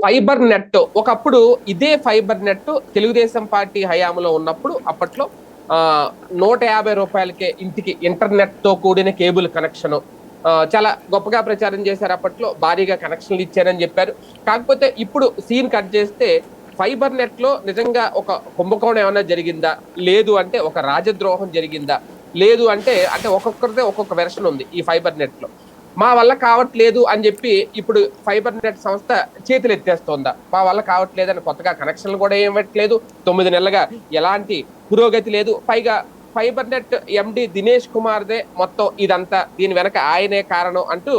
Fibre net ఒకప్పుడు ఇదే fibre net Telugu Desam party హయాంలో ఉన్నప్పుడు అప్పట్లో 150 రూపాయలకే ఇంటికి ఇంటర్నెట్ తో కూడిన కేబుల్ కనెక్షన్ చాలా గొప్పగా ప్రచారం చేశారు. అప్పట్లో భారీగా కనెక్షన్లు ఇచ్చారని చెప్పారు. కాకపోతే ఇప్పుడు సీన్ కట్ చేస్తే ఫైబర్ నెట్ లో నిజంగా ఒక కుంభకోణం ఏమైనా జరిగిందా, లేదు అంటే ఒక రాజద్రోహం జరిగిందా, లేదు అంటే ఒక్కొక్కరిదే ఒక్కొక్క వెర్షన్ ఉంది ఈ ఫైబర్ నెట్ లో. మా వల్ల కావట్లేదు అని చెప్పి ఇప్పుడు ఫైబర్ నెట్ సంస్థ చేతులు ఎత్తేస్తోందా? మా వల్ల కావట్లేదని కొత్తగా కనెక్షన్లు కూడా ఏం పెట్టలేదు. 9 నెలలుగా ఎలాంటి పురోగతి లేదు. పైగా ఫైబర్ నెట్ ఎండి దినేష్ కుమార్దే మొత్తం ఇదంతా, దీని వెనక ఆయనే కారణం అంటూ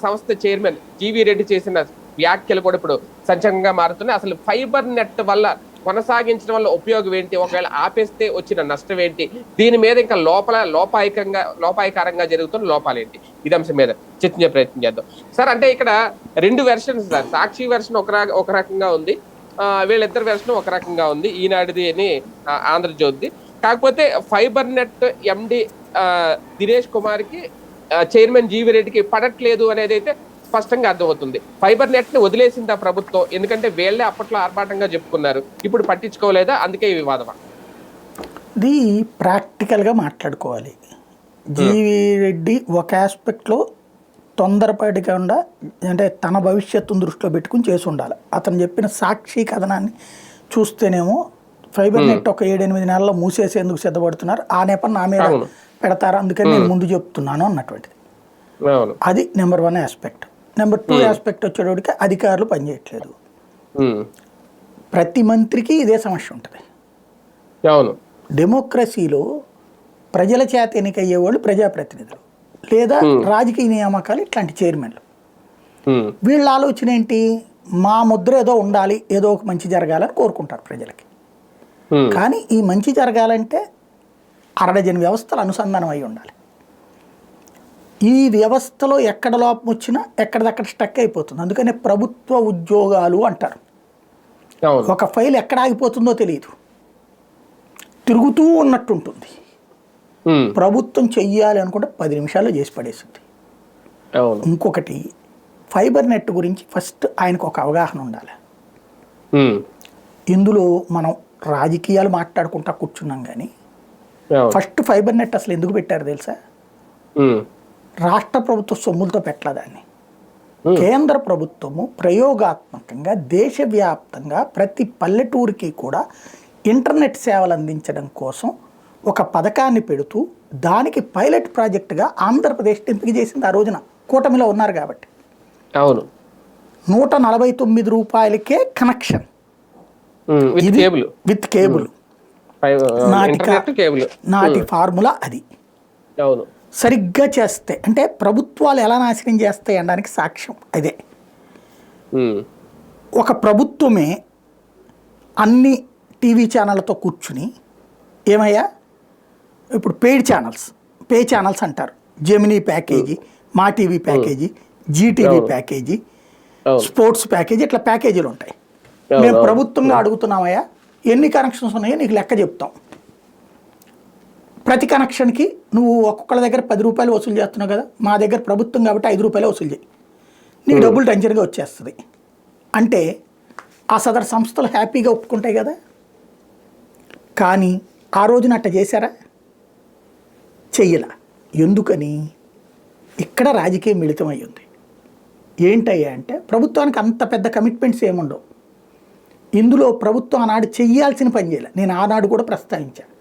సంస్థ చైర్మన్ జీవీ రెడ్డి చేసిన వ్యాఖ్యలు కూడా ఇప్పుడు సంచలనంగా మారుతున్నాయి. అసలు ఫైబర్ నెట్ వల్ల కొనసాగించడం వల్ల ఉపయోగం ఏంటి, ఒకవేళ ఆపేస్తే వచ్చిన నష్టం ఏంటి, దీని మీద ఇంకా లోపాయకారంగా జరుగుతున్న లోపాలేంటి, ఇది అంశం మీద చర్చించే ప్రయత్నం చేద్దాం. సార్, అంటే ఇక్కడ 2 వెర్షన్స్ సార్. సాక్షి వెర్షన్ ఒక రకంగా ఉంది, వీళ్ళిద్దరు వెర్షన్ ఒక రకంగా ఉంది, ఈనాడుది అని ఆంధ్రజ్యోతి. కాకపోతే ఫైబర్ నెట్ ఎండి దినేష్ కుమార్ కి చైర్మన్ జీవీ రెడ్డికి పడట్లేదు అనేది అయితే స్పష్టంగా అర్థమవుతుంది. ఫైబర్ నెట్ ని వదిలేసిందా ప్రభుత్వం? ఎందుకంటే వీళ్ళే అప్పట్లో ఆర్భాటంగా చెప్పుకున్నారు, ఇప్పుడు పట్టించుకోలేదా? అందుకే ఈ వివాదమా? ఇది ప్రాక్టికల్గా మాట్లాడుకోవాలి. జీవీ రెడ్డి ఒక ఆస్పెక్ట్లో తొందరపాటుగా అంటే తన భవిష్యత్తును దృష్టిలో పెట్టుకుని చేసి ఉండాలి. అతను చెప్పిన సాక్షి కథనాన్ని చూస్తేనేమో ఫైబర్ నెట్ ఒక 7-8 నెలల్లో మూసేసేందుకు సిద్ధపడుతున్నారు, ఆ నేపథ్యం నా మీద పెడతారు, అందుకని నేను ముందు చెప్తున్నాను అన్నటువంటిది. అది నెంబర్ 1 ఆస్పెక్ట్. నెంబర్ 2 ఆస్పెక్ట్ వచ్చేటప్పటికి అధికారులు పనిచేయట్లేదు. ప్రతి మంత్రికి ఇదే సమస్య ఉంటుంది. డెమోక్రసీలో ప్రజల చేత ఎన్నికయ్యే వాళ్ళు ప్రజాప్రతినిధులు లేదా రాజకీయ నియామకాలు, ఇట్లాంటి చైర్మన్లు. వీళ్ళ ఆలోచన ఏంటి? మా ముద్ర ఏదో ఉండాలి, ఏదో ఒక మంచి జరగాలని కోరుకుంటారు ప్రజలకి. కానీ ఈ మంచి జరగాలంటే 60 వ్యవస్థలు అనుసంధానం అయి ఉండాలి. ఈ వ్యవస్థలో ఎక్కడ లోపం వచ్చినా ఎక్కడిదక్కడ స్టక్ అయిపోతుంది. అందుకనే ప్రభుత్వ ఉద్యోగాలు అంటారు. ఒక ఫైల్ ఎక్కడ ఆగిపోతుందో తెలియదు, తిరుగుతూ ఉన్నట్టుంటుంది. ప్రభుత్వం చెయ్యాలి అనుకుంటే 10 నిమిషాల్లో చేసి పడేస్తుంది. ఇంకొకటి, ఫైబర్ నెట్ గురించి ఫస్ట్ ఆయనకు ఒక అవగాహన ఉండాలి. ఇందులో మనం రాజకీయాలు మాట్లాడుకుంటా కూర్చున్నాం, కానీ ఫస్ట్ ఫైబర్ నెట్ అసలు ఎందుకు పెట్టారు తెలుసా? రాష్ట్ర ప్రభుత్వ సొమ్ములతో పెట్టలేదాన్ని. కేంద్ర ప్రభుత్వము ప్రయోగాత్మకంగా దేశవ్యాప్తంగా ప్రతి పల్లెటూరికి కూడా ఇంటర్నెట్ సేవలు అందించడం కోసం ఒక పథకాన్ని పెడుతూ దానికి పైలట్ ప్రాజెక్టుగా ఆంధ్రప్రదేశ్ ఎంపిక చేసింది. ఆ రోజున కూటమిలో ఉన్నారు కాబట్టి. 149 రూపాయలకే కనెక్షన్ విత్ కేబుల్. నాటి ఫార్ములా అది. సరిగ్గా చేస్తే అంటే ప్రభుత్వాలు ఎలా నాశనం చేస్తాయి అనడానికి సాక్ష్యం అదే. ఒక ప్రభుత్వమే అన్ని టీవీ ఛానళ్ళతో కూర్చుని ఏమయ్యా, ఇప్పుడు పే ఛానల్స్ అంటారు. Gemini package, Maa TV package, Zee TV package, sports package, ఇట్లా ప్యాకేజీలు ఉంటాయి. మేము ప్రభుత్వంగా అడుగుతున్నామయ్యా, ఎన్ని కనెక్షన్స్ ఉన్నాయో నీకు లెక్క చెప్తాం. ప్రతి కనెక్షన్కి నువ్వు ఒక్కొక్కళ్ళ దగ్గర 10 రూపాయలు వసూలు చేస్తున్నావు కదా, మా దగ్గర ప్రభుత్వం కాబట్టి 5 రూపాయలు వసూలు చేయి, నీకు డబ్బులు టెన్షన్గా వచ్చేస్తుంది అంటే ఆ సదరు సంస్థలు హ్యాపీగా ఒప్పుకుంటాయి కదా. కానీ ఆ రోజున అట్ట చేశారా? చెయ్యలా. ఎందుకని? ఇక్కడ రాజకీయం మిళితమై ఉంది. ఏంటయ్యా అంటే ప్రభుత్వానికి అంత పెద్ద కమిట్మెంట్స్ ఏముండవు. ఇందులో ప్రభుత్వం ఆనాడు చెయ్యాల్సిన పని చేయాలి. నేను ఆనాడు కూడా ప్రస్తావించాను.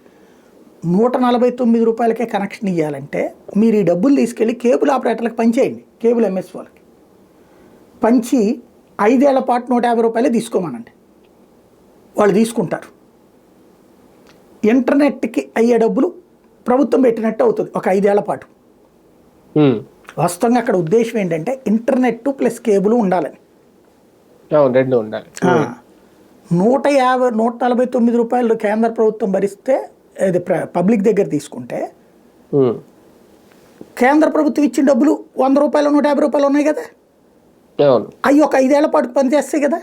149 రూపాయలకే కనెక్షన్ ఇవ్వాలంటే మీరు ఈ డబ్బులు తీసుకెళ్ళి కేబుల్ ఆపరేటర్లకు పంచేయండి, కేబుల్ ఎంఎస్ వాళ్ళకి పంచి 5 ఏళ్ల పాటు 150 రూపాయలే తీసుకోమనండి, వాళ్ళు తీసుకుంటారు. ఇంటర్నెట్కి అయ్యే డబ్బులు ప్రభుత్వం పెట్టినట్టు అవుతుంది ఒక 5 ఏళ్ల పాటు. వాస్తవంగా అక్కడ ఉద్దేశం ఏంటంటే ఇంటర్నెట్ ప్లస్ కేబుల్ ఉండాలని. 149 రూపాయలు కేంద్ర ప్రభుత్వం భరిస్తే, అది పబ్లిక్ దగ్గర తీసుకుంటే కేంద్ర ప్రభుత్వం ఇచ్చిన డబ్బులు 100 రూపాయలు 150 రూపాయలు ఉన్నాయి కదా, అవి ఒక 5 ఏళ్ల పాటు పనిచేస్తాయి కదా.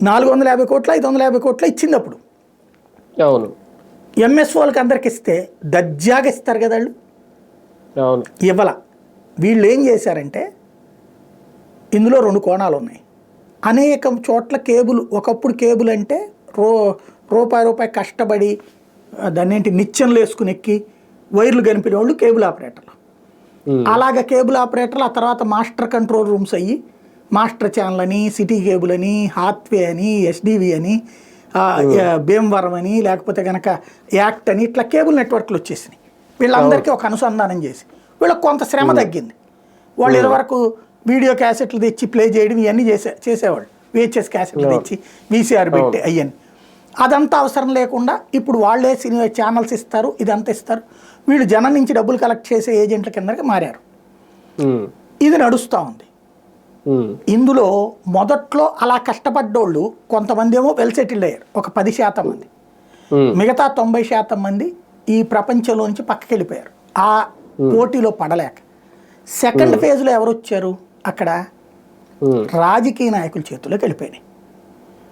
450 కోట్ల 550 కోట్ల ఇచ్చింది అప్పుడు. ఎంఎస్ వాళ్ళకి అందరికి ఇస్తే దర్జాగా ఇస్తారు కదా వాళ్ళు. ఇవ్వాల. వీళ్ళు ఏం చేశారంటే ఇందులో 2 కోణాలు ఉన్నాయి. అనేక చోట్ల కేబుల్, ఒకప్పుడు కేబుల్ అంటే రూపాయి కష్టపడి దాన్ని ఏంటి నిచ్చెనలు వేసుకుని ఎక్కి వైర్లు కనిపిన వాళ్ళు కేబుల్ ఆపరేటర్లు. అలాగ కేబుల్ ఆపరేటర్లు ఆ తర్వాత మాస్టర్ కంట్రోల్ రూమ్స్ అయ్యి మాస్టర్ ఛానల్ అని, సిటీ కేబుల్ అని, హాత్వే అని, ఎస్డివి అని, భీమవరం అని, లేకపోతే కనుక యాక్ట్ అని, ఇట్లా కేబుల్ నెట్వర్క్లు వచ్చేసినాయి. వీళ్ళందరికీ ఒక అనుసంధానం చేసి వీళ్ళకి కొంత శ్రమ తగ్గింది. వాళ్ళు ఇదివరకు వీడియో క్యాసెట్లు తెచ్చి ప్లే చేయడం ఇవన్నీ చేసేవాళ్ళు. VHS క్యాసెట్లు తెచ్చి VCR పెట్టి అయ్యని, అదంతా అవసరం లేకుండా ఇప్పుడు వాళ్ళే సినిమా ఛానల్స్ ఇస్తారు, ఇదంతా ఇస్తారు. వీళ్ళు జనం నుంచి డబ్బులు కలెక్ట్ చేసే ఏజెంట్ల కిందకి మారారు. ఇది నడుస్తూ ఉంది. ఇందులో మొదట్లో అలా కష్టపడ్డోళ్ళు కొంతమంది ఏమో వెల్ సెటిల్డ్ అయ్యారు, ఒక 10% మంది. మిగతా 90% మంది ఈ ప్రపంచంలో నుంచి పక్కకి వెళ్ళిపోయారు ఆ పోటీలో పడలేక. సెకండ్ ఫేజ్లో ఎవరు వచ్చారు? అక్కడ రాజకీయ నాయకుల చేతుల్లోకి వెళ్ళిపోయినాయి.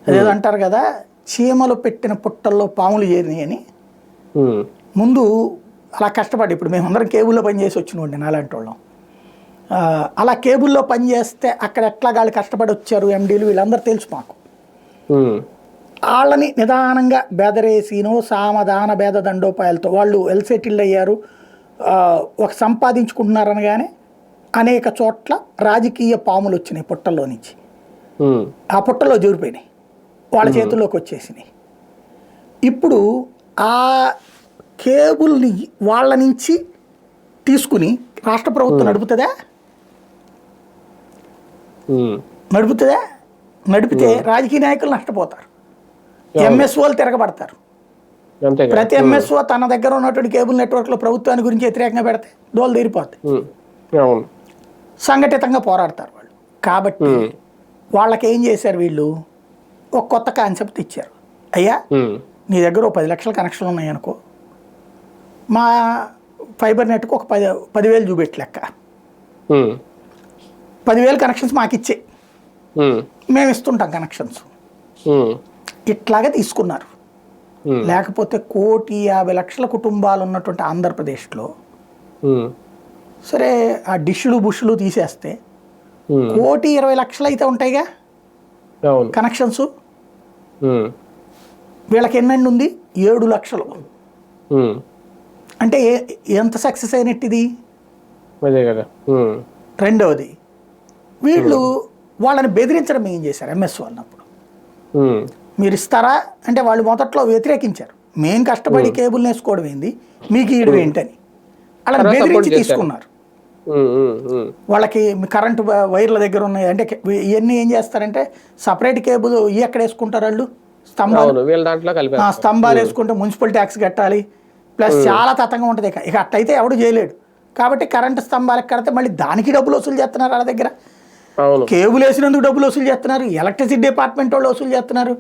అదేదంటారు కదా, చీమలు పెట్టిన పుట్టల్లో పాములు చేరినాయి అని. ముందు అలా కష్టపడి, ఇప్పుడు మేమందరం కేబుల్లో పనిచేసి వచ్చినండి నాలాంటి వాళ్ళం. అలా కేబుల్లో పనిచేస్తే అక్కడ ఎట్లా వాళ్ళు కష్టపడి వచ్చారు ఎండీలు వీళ్ళందరూ తెలుసు మాకు. వాళ్ళని నిదానంగా బెదరేసినో సామధాన భేద దండోపాయాలతో వాళ్ళు వెల్ సెటిల్డ్ అయ్యారు, ఒక సంపాదించుకుంటున్నారనగానే అనేక చోట్ల రాజకీయ పాములు వచ్చినాయి పుట్టల్లో నుంచి. ఆ పుట్టల్లో జూరిపోయినాయి, వాళ్ళ చేతుల్లోకి వచ్చేసినాయి. ఇప్పుడు ఆ కేబుల్ని వాళ్ళ నుంచి తీసుకుని రాష్ట్ర ప్రభుత్వం నడుపుతుందా? నడిపితే రాజకీయ నాయకులు నష్టపోతారు, ఎంఎస్ఓలు తిరగబడతారు. ప్రతి ఎంఎస్ఓ తన దగ్గర ఉన్నటువంటి కేబుల్ నెట్వర్క్లో ప్రభుత్వాన్ని గురించి వ్యతిరేకంగా పెడితే దోలు తీరిపోతాయి, సంఘటితంగా పోరాడతారు వాళ్ళు. కాబట్టి వాళ్ళకి ఏం చేశారు వీళ్ళు, ఒక కొత్త కాన్సెప్ట్ ఇచ్చారు. అయ్యా నీ దగ్గర ఒక 10 లక్షల కనెక్షన్లు ఉన్నాయనుకో, మా ఫైబర్ నెట్కి ఒక 10,000 చూపెట్టి లెక్క, 10,000 కనెక్షన్స్ మాకు ఇచ్చే, మేము ఇస్తుంటాం కనెక్షన్స్. ఇట్లాగే తీసుకున్నారు. లేకపోతే 1,50,00,000 కుటుంబాలు ఉన్నటువంటి ఆంధ్రప్రదేశ్లో సరే ఆ డిష్లు బుష్లు తీసేస్తే 1,20,00,000 అయితే ఉంటాయిగా కనెక్షన్స్. వీళ్ళకి ఎన్నండి ఉంది? 7 లక్షలు. అంటే ఎంత సక్సెస్ అయినట్టు ఇది. రెండవది, వీళ్ళు వాళ్ళని బెదిరించడం ఏం చేశారు ఎంఎస్ వాళ్ళనప్పుడు. మీరు ఇస్తారా అంటే వాళ్ళు మొదట్లో వ్యతిరేకించారు, మేము కష్టపడి కేబుల్ వేసుకోవడం ఏంది, మీకు ఇయడం ఏంటని అలా బెదిరించి తీసుకున్నారు. వాళ్ళకి కరెంటు వైర్ల దగ్గర ఉన్నాయి అంటే ఇవన్నీ ఏం చేస్తారంటే సపరేట్ కేబుల్ ఎక్కడ వేసుకుంటారు వాళ్ళు, స్తంభాలు వేసుకుంటే మున్సిపల్ ట్యాక్స్ కట్టాలి, ప్లస్ చాలా తతంగా ఉంటుంది. ఇక అట్టయితే ఎవడు చేయలేడు. కాబట్టి కరెంటు స్తంభాలకు కడితే మళ్ళీ దానికి డబ్బులు వసూలు చేస్తున్నారు వాళ్ళ దగ్గర, కేబుల్ వేసినందుకు డబ్బులు వసూలు చేస్తున్నారు, ఎలక్ట్రిసిటీ డిపార్ట్మెంట్ వాళ్ళు వసూలు చేస్తున్నారు,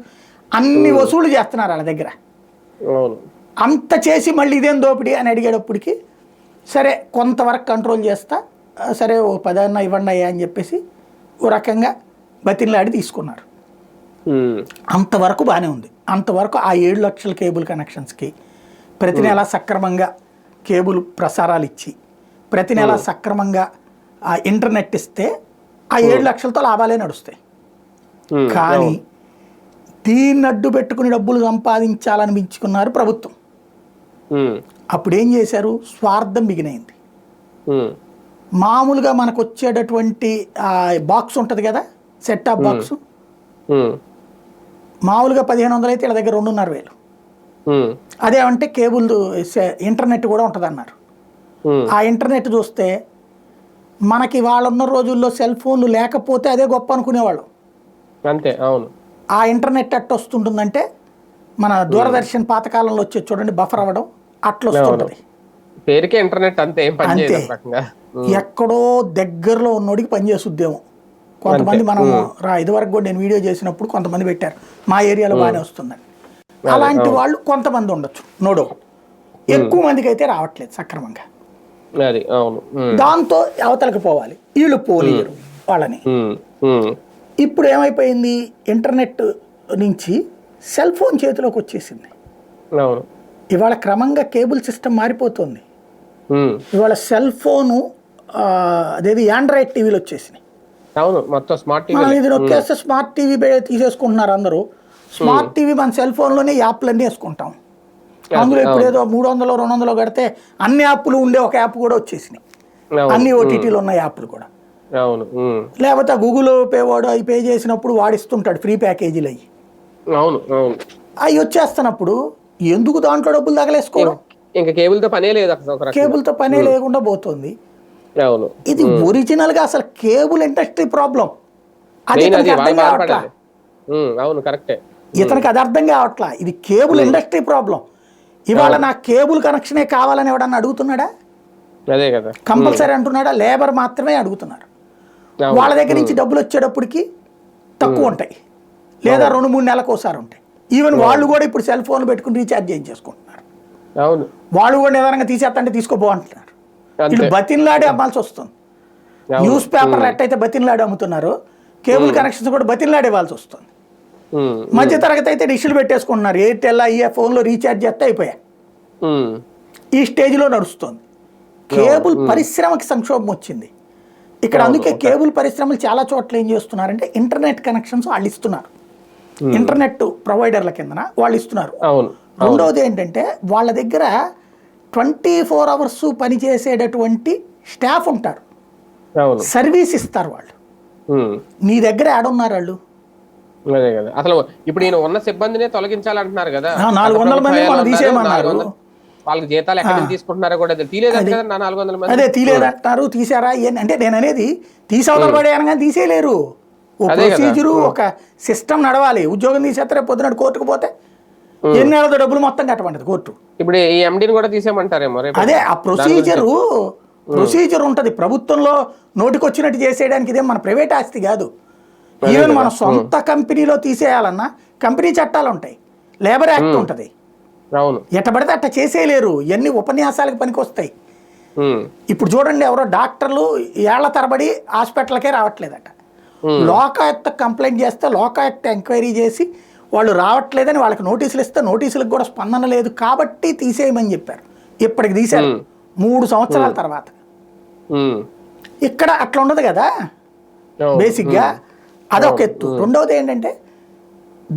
అన్ని వసూలు చేస్తున్నారు వాళ్ళ దగ్గర. అంత చేసి మళ్ళీ ఇదేం దోపిడీ అని అడిగేటప్పటికి సరే కొంతవరకు కంట్రోల్ చేస్తా, సరే ఓ 10 ఇవ్వండి అయ్యా అని చెప్పేసి ఓ రకంగా బతిలాడి తీసుకున్నారు. అంతవరకు బాగానే ఉంది. అంతవరకు ఆ 7 లక్షల కేబుల్ కనెక్షన్స్కి ప్రతి నెల సక్రమంగా కేబుల్ ప్రసారాలు ఇచ్చి ప్రతి నెల సక్రమంగా ఆ ఇంటర్నెట్ ఇస్తే ఆ 7 లక్షలతో లాభాలే నడుస్తాయి. కానీ దీన్ని అడ్డు పెట్టుకుని డబ్బులు సంపాదించాలనిపించుకున్నారు ప్రభుత్వం. అప్పుడు ఏం చేశారు, స్వార్థం బిగినైంది. మామూలుగా మనకు వచ్చేటటువంటి బాక్స్ ఉంటుంది కదా, సెట్ టాప్ బాక్స్, మామూలుగా 1,500 అయితే వీళ్ళ దగ్గర 2,500. అదేమంటే కేబుల్ ఇంటర్నెట్ కూడా ఉంటుంది అన్నారు. ఆ ఇంటర్నెట్ చూస్తే మనకి వాళ్ళున్న రోజుల్లో సెల్ ఫోన్లు లేకపోతే అదే గొప్ప అనుకునేవాళ్ళం. అంతే, అవును. ఆ ఇంటర్నెట్ ఎట్ట వస్తుంటుందంటే మన దూరదర్శన్ పాతకాలంలో వచ్చే చూడండి బఫర్ అవ్వడం అట్లా వస్తుంటది. పేరుకే ఇంటర్నెట్ అంతే. ఎక్కడో దగ్గరలో ఉన్నోడికి పనిచేస్తుందేమో. కొంతమంది మనం ఇదివరకు కూడా నేను వీడియో చేసినప్పుడు కొంతమంది పెట్టారు మా ఏరియాలో బాగానే వస్తుందని. అలాంటి వాళ్ళు కొంతమంది ఉండొచ్చు, నోడో. ఎక్కువ మందికి అయితే రావట్లేదు సక్రమంగా. దాంతో అవతలకి పోవాలి, వీళ్ళు పోలేరు వాళ్ళని. ఇప్పుడు ఏమైపోయింది, ఇంటర్నెట్ నుంచి సెల్ ఫోన్ చేతిలోకి వచ్చేసింది. ఇవాళ క్రమంగా కేబుల్ సిస్టమ్ మారిపోతుంది. ఇవాళ సెల్ ఫోను అదేది ఆండ్రాయిడ్ టీవీలు వచ్చేసినాయి. అవును, మొత్తం స్మార్ట్ మనం టీవీ. ఇది నొక్కేస్తే స్మార్ట్ టీవీ తీసేసుకుంటున్నారు అందరూ. స్మార్ట్ టీవీ మన సెల్ ఫోన్లోనే యాప్లన్నీ వేసుకుంటాం. అందులో ఇప్పుడు ఏదో 300 200 కడితే అన్ని యాప్లు ఉండే ఒక యాప్ కూడా వచ్చేసినాయి, అన్ని ఓటీటీలు ఉన్న యాప్లు కూడా. అవును. లేకపోతే గూగుల్ పే వాడు అవి పే చేసినప్పుడు వాడిస్తుంటాడు ఫ్రీ ప్యాకేజీలు అవి. అవును. అవును. అవి వచ్చేస్తున్నప్పుడు ఎందుకు దాంట్లో డబ్బులు తగలేసుకోవడం? ఇంకా కేబుల్ తో పనే లేదు అసలు, ఒక రకంగా. కేబుల్తో పనే లేకుండా పోతుంది. అవును. ఇది ఒరిజినల్ గా అసలు కేబుల్ ఇండస్ట్రీ ప్రాబ్లం. అది మెయిన్ ఇతనికి అది అర్థం వాళ్ళు కావట్లా. బాధపడాలి. అవును, కరెక్టే. ఇతనికి అది అర్థం కావట్లా. ఇది కేబుల్ ఇండస్ట్రీ ప్రాబ్లం. ఇవాళ నాకు కేబుల్ కనెక్షనే కావాలని ఎవడన్నా అడుగుతున్నాడా? అదే కదా. కంపల్సరీ అంటున్నాడా? లేబర్ మాత్రమే అడుగుతున్నారు. అవును. వాళ్ళ దగ్గర నుంచి డబ్బులు వచ్చేటప్పటికి తక్కువ ఉంటాయి, లేదా 2-3 నెలలకు ఒకసారి ఉంటాయి. ఈవెన్ వాళ్ళు కూడా ఇప్పుడు సెల్ ఫోన్ పెట్టుకుని రీఛార్జ్ చేయించేసుకుంటున్నారు. అవును. వాళ్ళు కూడా నిదానంగా తీసేస్తంటే తీసుకోపో అంటున్నారు. వీళ్ళు బతిన్లాడి అమ్మాల్సి వస్తుంది. న్యూస్ పేపర్లు ఎట్టయితే బతిన్లాడి అమ్ముతున్నారు, కేబుల్ కనెక్షన్స్ కూడా బతిన్లాడి ఇవ్వాల్సి వస్తుంది. మధ్య తరగతి అయితే డిష్లు పెట్టేసుకుంటున్నారు. ఎయిర్టెల్ అయ్యే ఫోన్లో రీఛార్జ్ చేస్తే అయిపోయాయి. ఈ స్టేజ్లో నడుస్తుంది. కేబుల్ పరిశ్రమకి సంక్షోభం వచ్చింది ఇక్కడ. అందుకే కేబుల్ పరిశ్రమలు చాలా చోట్ల ఏం చేస్తున్నారంటే ఇంటర్నెట్ కనెక్షన్స్ వాళ్ళు ఇస్తున్నారు, ఇంటర్నెట్ ప్రొవైడర్ల కిందన వాళ్ళు ఇస్తున్నారు. రెండవది ఏంటంటే వాళ్ళ దగ్గర 24 hours పనిచేసేటటువంటి స్టాఫ్ ఉంటారు, సర్వీస్ ఇస్తారు వాళ్ళు. నీ దగ్గర ఆడున్నారు వాళ్ళు. అదే కదా. అసలు ఇప్పుడు ఈయన ఉన్న సిబ్బందినే తొలగించాలంటున్నారు కదా. 400 మంది మనం తీసేయమన్నారు. వాళ్ళకి జీతాలు ఎక్కడ నుంచి తీసుకుంటున్నారో కూడా తీయలేదంట కదా 400 మంది. అదే తీయలేదంటున్నారు. తీసారా అంటే నేను అనేది తీసవతల పడేయను కానీ తీసేయలేరు. ఓ ప్రొసీజరు, ఒక సిస్టమ్ నడవాలి. ఉద్యోగం తీసేస్తే పొద్దున కోర్టుకు పోతే ఎన్ని నెలతో డబ్బులు మొత్తం కట్టమంటది కోర్టు. ఇప్పుడు ఈ ఎండీని కూడా తీసేయమంటారేమో రేపు. అదే ఆ ప్రొసీజర్ ఉంటది. ప్రభుత్వంలో నోటికొచ్చినట్టు చేసేయడానికి ఇదేం మన ప్రైవేట్ ఆస్తి కాదు. ఈవెన్ మన సొంత కంపెనీలో తీసేయాలన్నా కంపెనీ చట్టాలు ఉంటాయి, లేబర్ యాక్ట్ ఉంటది. అవును. ఎట్ట పడితే అట్ట చేసేయలేరు. ఇవన్నీ ఉపన్యాసాలకు పనికి వస్తాయి. ఇప్పుడు చూడండి, ఎవరో డాక్టర్లు ఏళ్ల తరబడి హాస్పిటల్కే రావట్లేదట. లోకాయుక్త కంప్లైంట్ చేస్తే లోకాయుక్త ఎంక్వైరీ చేసి వాళ్ళు రావట్లేదని వాళ్ళకి నోటీసులు ఇస్తే నోటీసులకు కూడా స్పందన లేదు కాబట్టి తీసేయమని చెప్పారు. ఇప్పటికి తీశారు 3 సంవత్సరాల తర్వాత. ఇక్కడ అట్లా ఉండదు కదా బేసిక్గా. అదొక ఎత్తు. రెండవది ఏంటంటే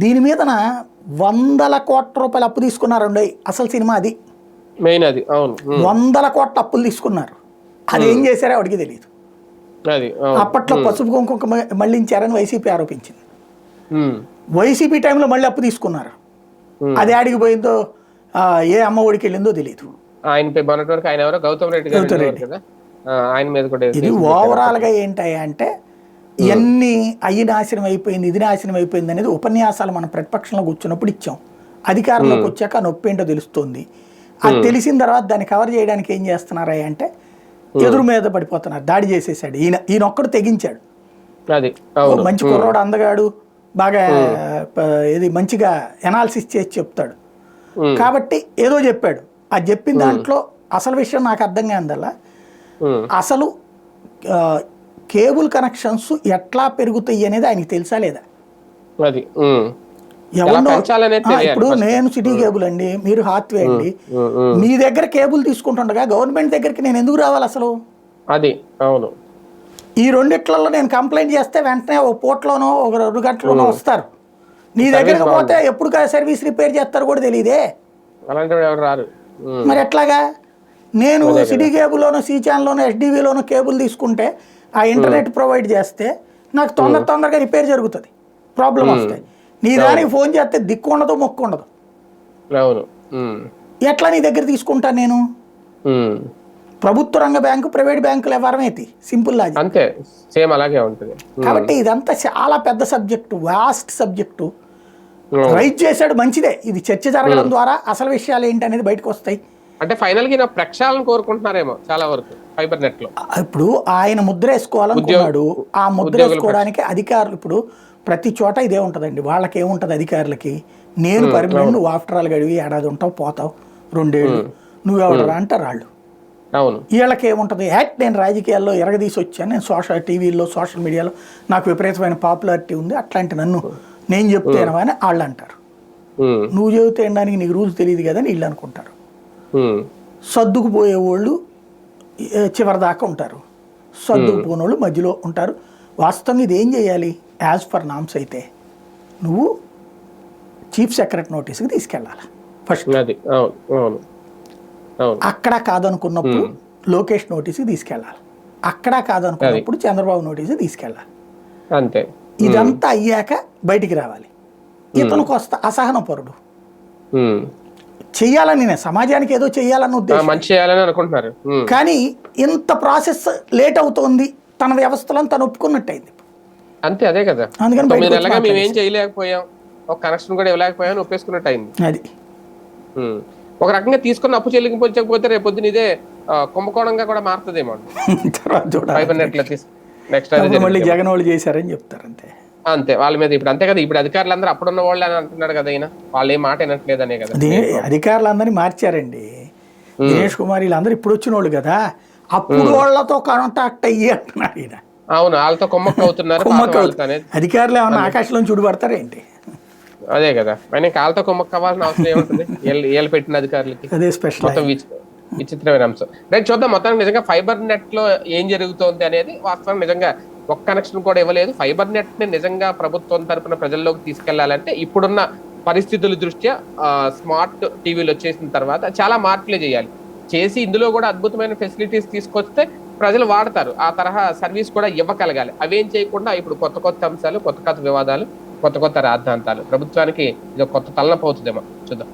దీని మీదన 100 కోట్ల రూపాయలు అప్పు తీసుకున్నారండి. అసలు సినిమా అది మెయిన్ అది. అవును. 100 కోట్ల అప్పులు తీసుకున్నారు. అది ఏం చేశారో వాడికి తెలియదు. అప్పట్లో పసుపు కుంకుమ మళ్ళించారని వైసీపీ ఆరోపించింది. వైసీపీ టైంలో మళ్ళీ అప్పు తీసుకున్నారు. అది ఆడికి పోయిందో ఏ అమ్మ ఒడికి వెళ్ళిందో తెలియదు. ఆయన ఎవరో గౌతమ్ రెడ్డి ఆయన మీద కూడా. ఇది ఓవరాల్ గా ఏంటయ్యా అంటే ఇవన్నీ అయ్యి నాశనం అయిపోయింది, ఇది నాశనం అయిపోయింది అనేది ఉపన్యాసాలు మనం ప్రతిపక్షంలో కూర్చున్నప్పుడు ఇచ్చాం. అధికారంలోకి వచ్చాక నొప్పి ఏంటో తెలుస్తుంది. అది తెలిసిన తర్వాత దాన్ని కవర్ చేయడానికి ఏం చేస్తున్నారా అంటే ఎదురు మీద పడిపోతున్నారు. దాడి చేసేసాడు ఈయన ఒక్కడు తెగించాడు. మంచి కుర్రోడు, అందగాడు, బాగా ఇది మంచిగా ఎనాలిసిస్ చేసి చెప్తాడు కాబట్టి ఏదో చెప్పాడు. అది చెప్పిన దాంట్లో అసలు విషయం నాకు అర్థం కాదల్లా, అసలు కేబుల్ కనెక్షన్స్ ఎట్లా పెరుగుతాయి అనేది ఆయనకి తెలుసా లేదా? ఎవరినో ఇప్పుడు నేను సిటీ కేబుల్ అండి, మీరు హాత్వే అండి, మీ దగ్గర కేబుల్ తీసుకుంటుండగా గవర్నమెంట్ దగ్గరికి నేను ఎందుకు రావాలి అసలు? అది అవును. ఈ రెండిట్లలో నేను కంప్లైంట్ చేస్తే వెంటనే ఒక పూటలోనో ఒక 2 గంటలోనో వస్తారు. నీ దగ్గరకు పోతే ఎప్పుడు సర్వీస్ రిపేర్ చేస్తారో కూడా తెలియదే. మరి ఎట్లాగా? నేను సిటీ కేబుల్లోనో సి ఛానల్లోనో ఎస్డివిలోనో కేబుల్ తీసుకుంటే ఆ ఇంటర్నెట్ ప్రొవైడ్ చేస్తే నాకు తొందరగా రిపేర్ జరుగుతుంది, ప్రాబ్లం వస్తాయి. నీ దానికి ఫోన్ చేస్తే దిక్కు ఉండదు, మొక్కు ఉండదు. ఎట్లా నీ దగ్గర తీసుకుంటా నేను? ప్రభుత్వ రంగ బ్యాంకు, ప్రైవేట్ బ్యాంకులు ఎవరమైతే సింపుల్ లాజిక్ అంతే, సేమ్ అలాగే ఉంటుంది. కాబట్టి ఇదంతా చాలా పెద్ద సబ్జెక్టు, వాస్ట్ సబ్జెక్టు. రైట్ చేశాడు, మంచిదే. ఇది చర్చ జరగడం ద్వారా అసలు విషయాలు ఏంటి అనేది బయటకు వస్తాయి. అంటే ఫైనల్ గా ప్రక్షాళన కోరుకుంటున్నారేమో చాలా వరకు ఫైబర్ నెట్ లో. ఇప్పుడు ఆయన ముద్ర వేసుకోవాలనుకున్నాడు. ఆ ముద్ర వేసుకోవడానికి అధికారులు ఇప్పుడు ప్రతి చోట ఇదే ఉంటుందండి. వాళ్ళకి ఏముంటుంది అధికారులకి, నేను పర్మనెంట్, నువ్వు ఆఫ్టర్ ఆల్ గడివి ఏడాది ఉంటావు, పోతావు, 2 ఏళ్ళు, నువ్వెవడరా అంటారు వాళ్ళు. వీళ్ళకి ఏముంటుంది, నేను రాజకీయాల్లో ఎరగదీసి వచ్చాను, నేను టీవీలో సోషల్ మీడియాలో నాకు విపరీతమైన పాపులారిటీ ఉంది, అట్లాంటి నన్ను నేను చెప్తేనవా అని వాళ్ళు అంటారు. నువ్వు చెబితే అనడానికి నీకు రూల్స్ తెలియదు కదా అని వీళ్ళు అనుకుంటారు. సర్దుకుపోయే వాళ్ళు చివరి దాకా ఉంటారు, సర్దుకుపోయిన వాళ్ళు మధ్యలో ఉంటారు, వాస్తవంగా ఇది ఏం చేయాలి? యాజ్ పర్ నామ్స్ అయితే నువ్వు చీఫ్ సెక్రటరీ నోటీస్కి తీసుకెళ్ళాలి ఫస్ట్. అది అవును అవును అవును. అక్కడ కాదనుకున్నప్పుడు లోకేష్ నోటీస్కి తీసుకెళ్ళాలి. అక్కడ కాదనుకున్నప్పుడు చంద్రబాబు నోటీస్కి తీసుకెళ్ళాలి. అంతే. ఇదంతా అయ్యాక బయటికి రావాలి. ఇతనికి వస్తా అసహనపరుడు, చెయ్యాలని, నేను సమాజానికి ఏదో చెయ్యాలన్న ఉద్దేశం, మంచి చేయాలని అనుకుంటున్నారు. కానీ ఇంత ప్రాసెస్ లేట్ అవుతోంది, తన వ్యవస్థలో తను ఒప్పుకున్నట్టయింది. అంతే, అదే కదా. అందుకని 9 నెలలుగా మేము ఏం చేయలేకపోయాం, ఒక కనెక్షన్ కూడా ఇవ్వలేకపోయాం, ఒప్పేసుకున్నట్టు అయింది. అది ఒక రకంగా తీసుకున్న అప్పు చెల్లించకపోతే రేపు పొద్దున ఇదే కుంభకోణంగా కూడా మారుతుందేమో. తర్వాత ఫైబర్ నెట్ లో నెక్స్ట్ మళ్ళీ జగన్ వాళ్ళు చేశారని చెప్తారు. అంతే అంతే వాళ్ళ మీద ఇప్పుడు అంతే కదా. ఇప్పుడు అధికారులందరూ అప్పుడున్న వాళ్ళు అని అంటున్నారు కదా, అయినా వాళ్ళు ఏం మాట వినట్లేదనే కదా. అధికారులందరినీ మార్చారండి. దినేష్ కుమార్ వీళ్ళందరూ ఇప్పుడు వచ్చిన వాళ్ళు కదా, అప్పుడు వాళ్ళతో కాంటాక్ట్ అయ్యి అంటున్నారు ఈయన. అవును, వాళ్ళతో కొమ్మక్క అవుతున్నారు. అధికారులు ఏమన్నా ఆకాశంలో చూడబడతారేంటి? అదే కదా. ఆయన కాళ్ళతో కొమ్మక్క అవ్వాల్సిన అవసరం ఏముంటుంది వీళ్ళు పెట్టిన అధికారులకి? అదే స్పెషల్. మొత్తం విచిత్రమైన అంశం. రైట్, చూద్దాం మొత్తానికి నిజంగా ఫైబర్ నెట్ లో ఏం జరుగుతోంది అనేది. వాస్తవం నిజంగా ఒక్క కనెక్షన్ కూడా ఇవ్వలేదు. ఫైబర్ నెట్ ని నిజంగా ప్రభుత్వం తరపున ప్రజల్లోకి తీసుకెళ్లాలంటే ఇప్పుడున్న పరిస్థితుల దృష్ట్యా స్మార్ట్ టీవీలు వచ్చేసిన తర్వాత చాలా మార్పులే చేయాలి. చేసి ఇందులో కూడా అద్భుతమైన ఫెసిలిటీస్ తీసుకొస్తే ప్రజలు వాడతారు. ఆ తరహా సర్వీస్ కూడా ఇవ్వగలగాలి. అవేం చేయకుండా ఇప్పుడు కొత్త అంశాలు, కొత్త వివాదాలు, కొత్త రాద్ధాంతాలు ప్రభుత్వానికి ఇది కొత్త తలనొప్పి అవుతుందేమో చూద్దాం.